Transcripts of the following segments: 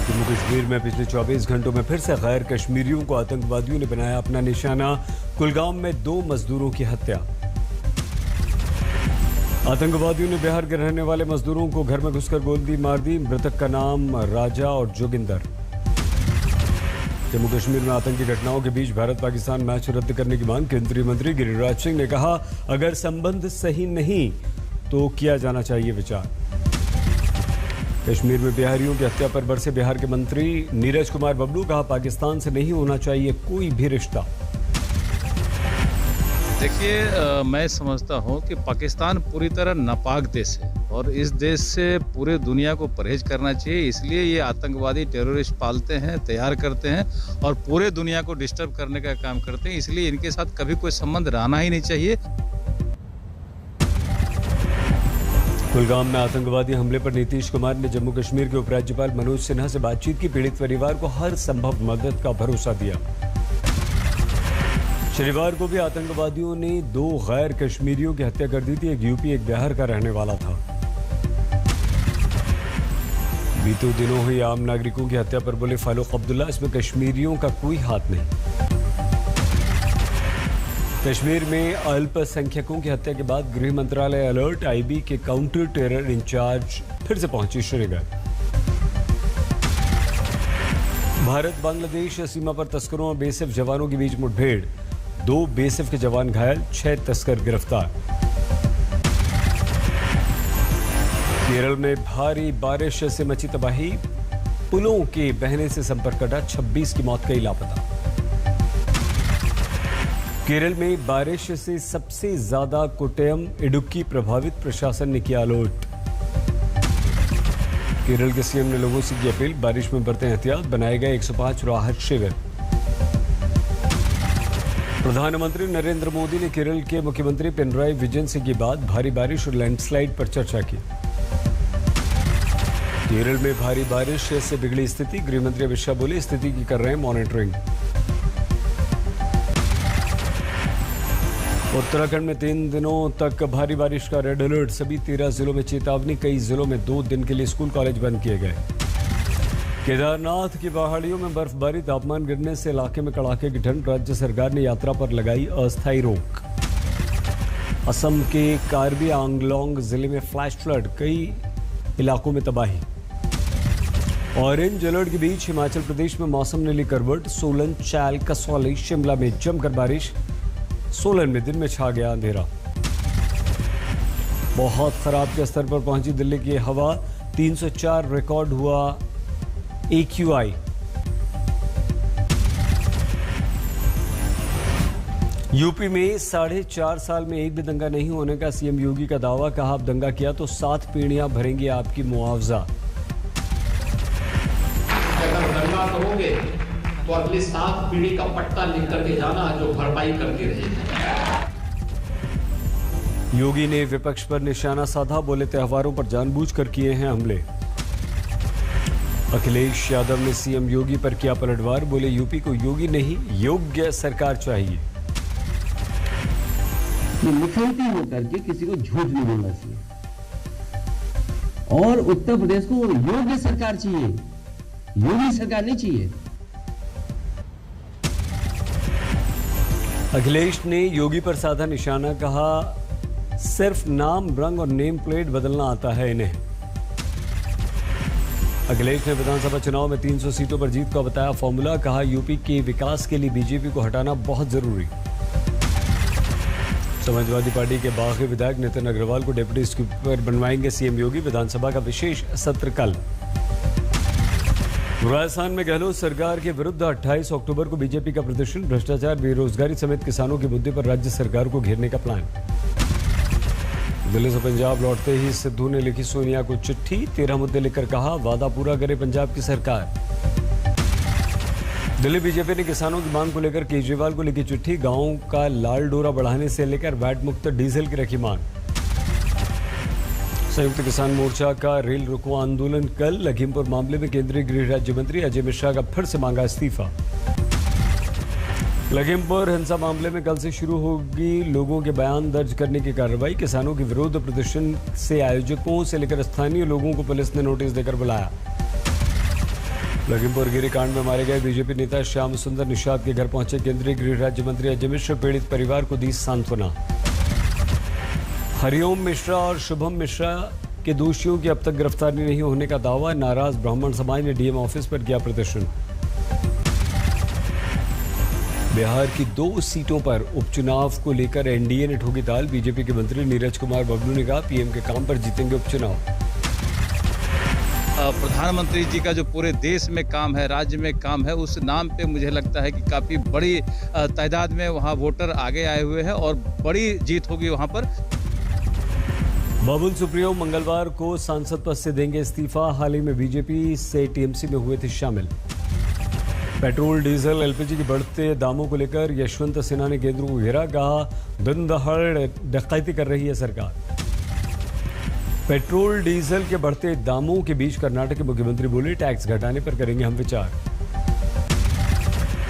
जम्मू कश्मीर में पिछले 24 घंटों में फिर से गैर कश्मीरियों को आतंकवादियों ने बनाया अपना निशाना। कुलगाम में 2 मजदूरों की हत्या। आतंकवादियों ने बिहार के रहने वाले मजदूरों को घर में घुसकर गोली मार दी। मृतक का नाम राजा और जोगिंदर। जम्मू कश्मीर में आतंकी घटनाओं के बीच भारत पाकिस्तान मैच रद्द करने की मांग। केंद्रीय मंत्री गिरिराज सिंह ने कहा, अगर संबंध सही नहीं तो किया जाना चाहिए विचार। कश्मीर में बिहारियों की हत्या पर बरसे बिहार के मंत्री नीरज कुमार बबलू। कहा, पाकिस्तान से नहीं होना चाहिए कोई भी रिश्ता। देखिए, मैं समझता हूं कि पाकिस्तान पूरी तरह नापाक देश है और इस देश से पूरे दुनिया को परहेज करना चाहिए। इसलिए ये आतंकवादी टेररिस्ट पालते हैं, तैयार करते हैं और पूरे दुनिया को डिस्टर्ब करने का काम करते हैं। इसलिए इनके साथ कभी कोई संबंध रहना ही नहीं चाहिए। कुलगाम में आतंकवादी हमले पर नीतीश कुमार ने जम्मू कश्मीर के उपराज्यपाल मनोज सिन्हा से बातचीत की। पीड़ित परिवार को हर संभव मदद का भरोसा दिया। शनिवार को भी आतंकवादियों ने 2 गैर कश्मीरियों की हत्या कर दी थी। एक यूपी, एक बिहार का रहने वाला था। बीते दिनों हुई आम नागरिकों की हत्या पर बोले फारूक अब्दुल्ला, इसमें कश्मीरियों का कोई हाथ नहीं। कश्मीर में अल्पसंख्यकों की हत्या के बाद गृह मंत्रालय अलर्ट। आईबी के काउंटर टेरर इंचार्ज फिर से पहुंची श्रीनगर। भारत बांग्लादेश सीमा पर तस्करों और बीएसएफ जवानों के बीच मुठभेड़। 2 बीएसएफ के जवान घायल, 6 तस्कर गिरफ्तार। केरल में भारी बारिश से मची तबाही। पुलों के बहने से संपर्क कटा, 26 की मौत, कई लापता। केरल में बारिश से सबसे ज्यादा कोट्टयम, इडुक्की प्रभावित। प्रशासन ने किया अलर्ट। केरल के सीएम ने लोगों से की अपील, बारिश में बरतें एहतियात। बनाए गए 105 राहत शिविर। प्रधानमंत्री नरेंद्र मोदी ने केरल के मुख्यमंत्री पिनराई विजयन से की बात। भारी बारिश और लैंडस्लाइड पर चर्चा की। केरल में भारी बारिश से बिगड़ी स्थिति। गृह मंत्री अमित शाह बोले, स्थिति की कर रहे हैं मॉनिटरिंग। उत्तराखंड में 3 दिनों तक भारी बारिश का रेड अलर्ट। सभी 13 जिलों में चेतावनी। कई जिलों में 2 दिन के लिए स्कूल कॉलेज बंद किए गए। केदारनाथ की पहाड़ियों में बर्फबारी, तापमान गिरने से इलाके में कड़ाके की ठंड। राज्य सरकार ने यात्रा पर लगाई अस्थायी रोक। असम के कार्बी आंगलोंग जिले में फ्लैश फ्लड, कई इलाकों में तबाही। ऑरेंज अलर्ट के बीच हिमाचल प्रदेश में मौसम ने ली करवट। सोलन, चैल, कसौली, शिमला में जमकर बारिश। सोलन में दिन में छा गया अंधेरा। बहुत खराब के स्तर पर पहुंची दिल्ली की हवा। 304 रिकॉर्ड हुआ AQI। यूपी में 4.5 साल में एक भी दंगा नहीं होने का सीएम योगी का दावा। कहा, अब दंगा किया तो 7 पीढ़ियां भरेंगी आपकी मुआवजा। अगर दंगा करोगे तो अगली 7 पीढ़ी का पट्टा लिख करके जाना, जो भरपाई करती रहेगी। योगी ने विपक्ष पर निशाना साधा। बोले, त्योहारों पर जानबूझकर किए हैं हमले। अखिलेश यादव ने सीएम योगी पर किया पलटवार। बोले, यूपी को योगी नहीं, योग्य सरकार चाहिए। मुख्यमंत्री होकर के किसी को झूठ नहीं बोलना चाहिए और उत्तर प्रदेश को योग्य सरकार चाहिए, योगी सरकार नहीं चाहिए। अखिलेश ने योगी पर साधा निशाना। कहा, सिर्फ नाम, रंग और नेम प्लेट बदलना आता है इन्हें। अखिलेश ने विधानसभा चुनाव में 300 सीटों पर जीत का बताया फॉर्मूला। कहा, यूपी के विकास के लिए बीजेपी को हटाना बहुत जरूरी। समाजवादी पार्टी के बागी विधायक नितिन अग्रवाल को डिप्टी स्पीकर बनवाएंगे सीएम योगी। विधानसभा का विशेष सत्र कल। राजस्थान में गहलोत सरकार के विरुद्ध 28 अक्टूबर को बीजेपी का प्रदर्शन। भ्रष्टाचार, बेरोजगारी समेत किसानों के मुद्दे पर राज्य सरकार को घेरने का प्लान। दिल्ली से पंजाब लौटते ही सिद्धू ने लिखी सोनिया को चिट्ठी। 13 मुद्दे लिखकर कहा, वादा पूरा करे पंजाब की सरकार। दिल्ली बीजेपी ने किसानों की मांग को लेकर केजरीवाल को लिखी चिट्ठी। गांवों का लाल डोरा बढ़ाने से लेकर वैट मुक्त डीजल की रखी मांग। संयुक्त किसान मोर्चा का रेल रोको आंदोलन कल। लखीमपुर मामले में केंद्रीय गृह राज्य मंत्री अजय मिश्रा का फिर से मांगा इस्तीफा। लखीमपुर हिंसा मामले में कल से शुरू होगी लोगों के बयान दर्ज करने की कार्रवाई। किसानों के विरोध प्रदर्शन से आयोजकों से लेकर स्थानीय लोगों को पुलिस ने नोटिस देकर बुलाया। लखीमपुर गिरी कांड में मारे गए बीजेपी नेता श्याम सुंदर निषाद के घर पहुंचे केंद्रीय गृह राज्य मंत्री अजय मिश्र। पीड़ित परिवार को दी सांत्वना। हरिओम मिश्रा और शुभम मिश्रा के दोषियों की अब तक गिरफ्तारी नहीं होने का दावा। नाराज ब्राह्मण समाज ने डीएम ऑफिस पर किया प्रदर्शन। बिहार की 2 सीटों पर उपचुनाव को लेकर एनडीए ने ठोकी ताल। बीजेपी के मंत्री नीरज कुमार बबलू ने कहा पीएम के काम पर जीतेंगे उपचुनाव। प्रधानमंत्री जी का जो पूरे देश में काम है, राज्य में काम है, उस नाम पे मुझे लगता है कि काफी बड़ी तादाद में वहाँ वोटर आगे आए हुए हैं और बड़ी जीत होगी वहाँ पर। बाबुल सुप्रियो मंगलवार को सांसद पद से देंगे इस्तीफा। हाल ही में बीजेपी से टीएमसी में हुए थे शामिल। पेट्रोल डीजल एलपीजी के बढ़ते दामों को लेकर यशवंत सिन्हा ने केंद्र को घेरा। कहा दिन दहाड़ डकैती कर रही है सरकार। पेट्रोल डीजल के बढ़ते दामों के बीच कर्नाटक के मुख्यमंत्री बोले टैक्स घटाने पर करेंगे हम विचार।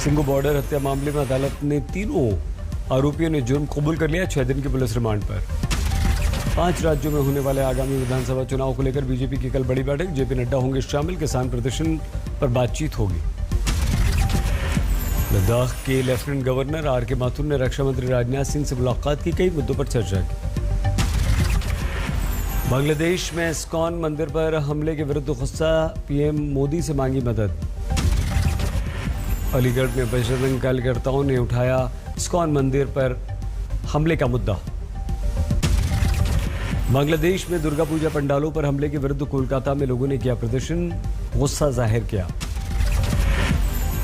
सिंघू बॉर्डर हत्या मामले में अदालत ने तीनों आरोपियों ने जुर्म कबूल कर लिया। 6 दिन की पुलिस रिमांड पर। 5 राज्यों में होने वाले आगामी विधानसभा चुनाव को लेकर बीजेपी की कल बड़ी बैठक। जेपी नड्डा होंगे शामिल। किसान प्रदर्शन पर बातचीत होगी। लद्दाख के लेफ्टिनेंट गवर्नर आर.के. माथुर ने रक्षा मंत्री राजनाथ सिंह से मुलाकात की। कई मुद्दों पर चर्चा की। बांग्लादेश में इस्कॉन मंदिर पर हमले के विरुद्ध गुस्सा। पीएम मोदी से मांगी मदद। अलीगढ़ में बजरंग कार्यकर्ताओं ने उठाया इस्कॉन मंदिर पर हमले का मुद्दा। बांग्लादेश में दुर्गा पूजा पंडालों पर हमले के विरुद्ध कोलकाता में लोगों ने किया प्रदर्शन, गुस्सा जाहिर किया।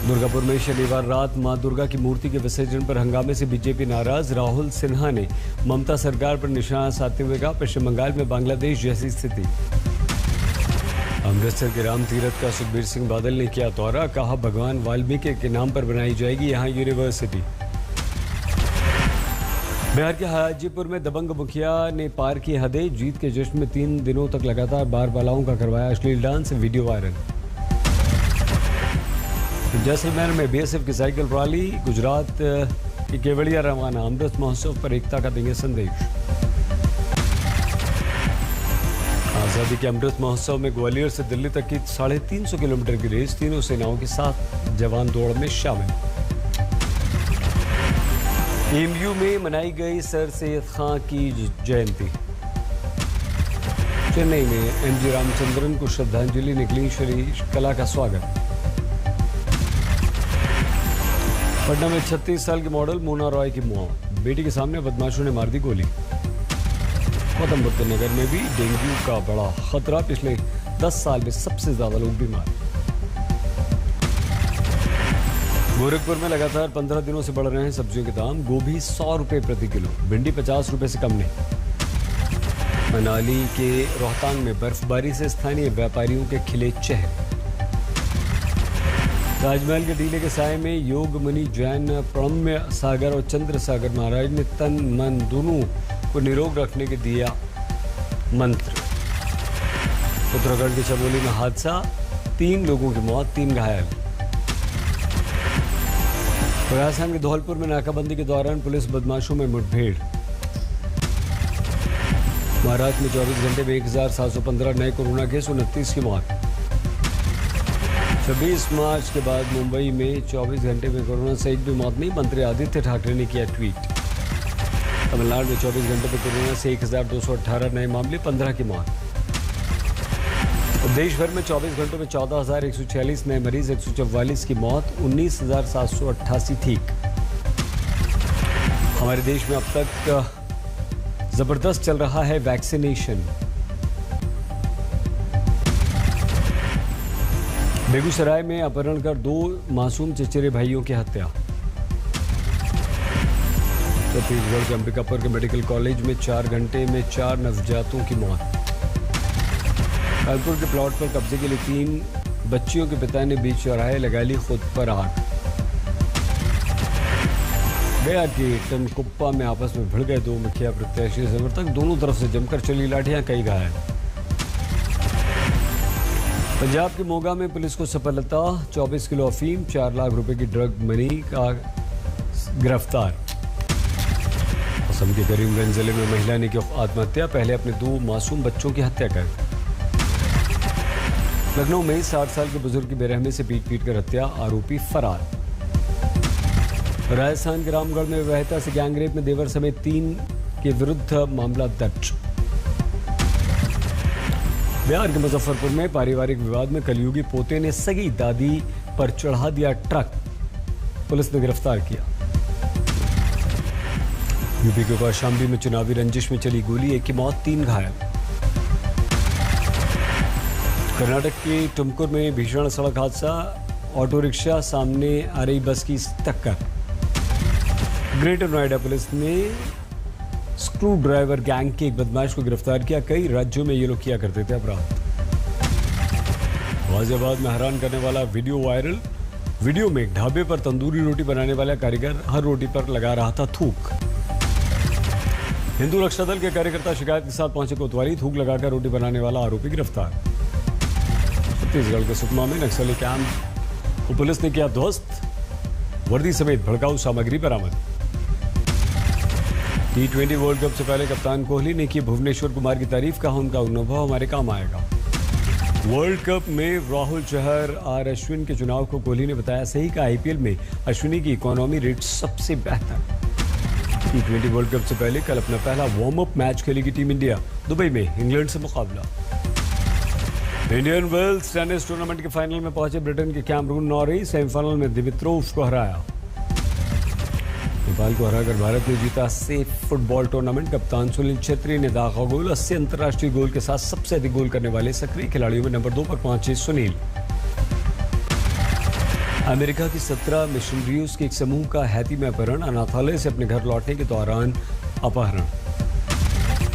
दुर्गापुर में शनिवार रात मां दुर्गा की मूर्ति के विसर्जन पर हंगामे से बीजेपी नाराज। राहुल सिन्हा ने ममता सरकार पर निशाना साधते हुए कहा पश्चिम बंगाल में बांग्लादेश जैसी स्थिति। अमृतसर के राम तीरथ का सुखबीर सिंह बादल ने किया दौरा। कहा भगवान वाल्मीकि के नाम पर बनाई जाएगी यहां यूनिवर्सिटी। बिहार के हाजीपुर में दबंग मुखिया ने पार की हदें। जीत के जश्न में 3 दिनों तक लगातार बार बालाओं का करवाया अश्लील डांस। Video viral. जैसलमेर में बीएसएफ की साइकिल रैली। गुजरात की केवड़िया रवाना। अमृत महोत्सव पर एकता का देंगे संदेश। आजादी के अमृत महोत्सव में ग्वालियर से दिल्ली तक की 350 किलोमीटर की रेस। तीनों सेनाओं के साथ जवान दौड़ में शामिल। एमयू में मनाई गई सर सैयद खां की जयंती। चेन्नई में एमजी रामचंद्रन को श्रद्धांजलि निकली श्री कला का स्वागत। पटना में 36 साल की मॉडल मोना रॉय की मौत। बेटी के सामने बदमाशों ने मार दी गोली। गौतम बुद्ध नगर में भी डेंगू का बड़ा खतरा। पिछले 10 साल में सबसे ज्यादा लोग बीमार। गोरखपुर में लगातार 15 दिनों से बढ़ रहे हैं सब्जियों के दाम। गोभी 100 रुपए प्रति किलो। भिंडी 50 रुपए से कम नहीं। मनाली के रोहतांग में बर्फबारी से स्थानीय व्यापारियों के खिले चेहरे। राजमहल के टीले के साय में योग मुनि जैन प्रणम्य सागर और चंद्र सागर महाराज ने तन मन दोनों को निरोग रखने के दिया मंत्र। उत्तराखंड के चमोली में हादसा। 3 लोगों की मौत, 3 घायल। राजस्थान के धौलपुर में नाकाबंदी के दौरान पुलिस बदमाशों में मुठभेड़। महाराष्ट्र में 24 घंटे में 1715 नए कोरोना केस, 29 की मौत। 26 मार्च के बाद मुंबई में 24 घंटे में कोरोना से एक भी मौत नहीं। मंत्री आदित्य ठाकरे ने किया ट्वीट। तमिलनाडु में 24 घंटे में कोरोना से 1218 नए मामले, 15 की मौत। देश भर में 24 घंटों में 14,146 नए मरीज, 144 की मौत, 19,788 ठीक। हमारे देश में अब तक जबरदस्त चल रहा है वैक्सीनेशन। बेगूसराय में अपहरण कर 2 मासूम चचेरे भाइयों की हत्या। छत्तीसगढ़ के अंबिकापुर के मेडिकल कॉलेज में 4 घंटे में 4 नवजातों की मौत। कानपुर के प्लॉट पर कब्जे के लिए 3 बच्चियों के पिता ने बीच चौराहे लगा ली खुद पर आग। गया के टनकुप्पा में आपस में भिड़ गए 2 मुखिया प्रत्याशी समर्थक। दोनों तरफ से जमकर चली लाठियां, कई घायल। पंजाब के मोगा में पुलिस को सफलता। 24 किलो अफीम, 4 लाख रुपए की ड्रग मनी का गिरफ्तार। असम के करीमगंज जिले में महिला ने की आत्महत्या। पहले अपने 2 मासूम बच्चों की हत्या कर। लखनऊ में 60 साल के बुजुर्ग की बेरहमी से पीट कर हत्या, आरोपी फरार। राजस्थान के रामगढ़ में विवाहिता से गैंगरेप में देवर समेत 3 के विरुद्ध मामला दर्ज। बिहार के मुजफ्फरपुर में पारिवारिक विवाद में कलयुगी पोते ने सगी दादी पर चढ़ा दिया ट्रक, पुलिस ने गिरफ्तार किया। यूपी के कौशाम्बी में चुनावी रंजिश में चली गोली, 1 की मौत 3 घायल। कर्नाटक के तुमकुर में भीषण सड़क हादसा, ऑटो रिक्शा सामने आ रही बस की टक्कर। ग्रेटर नोएडा पुलिस ने स्क्रू ड्राइवर गैंग के एक बदमाश को गिरफ्तार किया। कई राज्यों में ये लोग किया करते थे अपराध। गाजियाबाद में हैरान करने वाला वीडियो वायरल, वीडियो में एक ढाबे पर तंदूरी रोटी बनाने वाला कारीगर हर रोटी पर लगा रहा था थूक। हिंदू रक्षा दल के कार्यकर्ता शिकायत के साथ पहुंचे कोतवाली, थूक लगाकर रोटी बनाने वाला आरोपी गिरफ्तार। छत्तीसगढ़ के सुकमा में नक्सली कैंप को पुलिस ने किया ध्वस्त, वर्दी समेत भड़काऊ सामग्री बरामद। T20 वर्ल्ड कप से पहले कप्तान कोहली ने की भुवनेश्वर कुमार की तारीफ, कहा उनका अनुभव हमारे काम आएगा। वर्ल्ड कप में राहुल चहर और अश्विन के चुनाव को कोहली ने बताया सही, का आईपीएल में अश्विनी की इकोनॉमी रेट सबसे बेहतर। T20 वर्ल्ड कप से पहले कल अपना पहला वार्म अप मैच खेलेगी टीम इंडिया, दुबई में इंग्लैंड से मुकाबला। इंडियन वेल्स टेनिस टूर्नामेंट के फाइनल में पहुंचे ब्रिटेन के कैमरून नॉरी, सेमीफाइनल में दिमित्रोव को हराया। नेपाल को हराकर भारत ने जीता सेफ फुटबॉल टूर्नामेंट, कप्तान सुनील छेत्री ने दागा गोल। 80 अंतर्राष्ट्रीय गोल के साथ सबसे अधिक गोल करने वाले सक्रिय खिलाड़ियों में नंबर 2 पर पहुंचे सुनील। अमेरिका की 17 मिशनरीज के एक समूह का हैती में अपहरण, अनाथालय से अपने घर लौटने के दौरान अपहरण।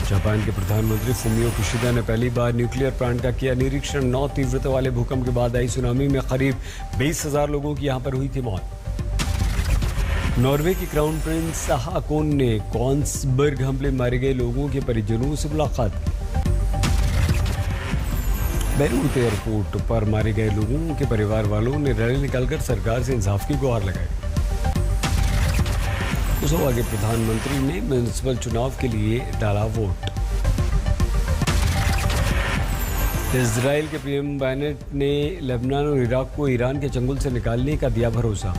जापान के प्रधानमंत्री फुमियो किशिदा ने पहली बार न्यूक्लियर प्लांट का किया निरीक्षण। 9 तीव्रता वाले भूकंप के बाद आई सुनामी में करीब 20,000 लोगों की यहां पर हुई थी मौत। नॉर्वे की क्राउन प्रिंस हाकोन ने कॉन्सबर्ग हमले में मारे गए लोगों के परिजनों से मुलाकात की। बेरूत एयरपोर्ट पर मारे गए लोगों के परिवार वालों ने रैली निकालकर सरकार से इंसाफ की गुहार लगाई। कोसोवो के प्रधानमंत्री ने म्युनिसिपल चुनाव के लिए डाला वोट। इजराइल के पीएम बेनेट ने लेबनान और इराक को ईरान के चंगुल से निकालने का दिया भरोसा।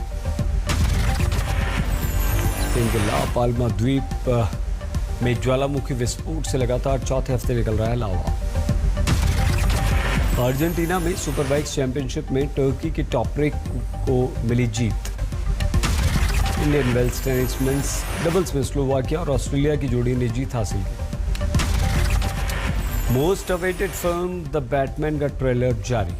स्पेन के ला पाल्मा द्वीप में ज्वालामुखी विस्फोट से लगातार चौथे हफ्ते निकल रहा है लावा। अर्जेंटीना में सुपरबाइक्स चैंपियनशिप में टर्की के टॉपरेक को मिली जीत। Indian Wells tennis men's doubles में स्लोवाकिया और ऑस्ट्रेलिया की जोड़ी ने जीत हासिल की। Most awaited film the Batman का ट्रेलर जारी।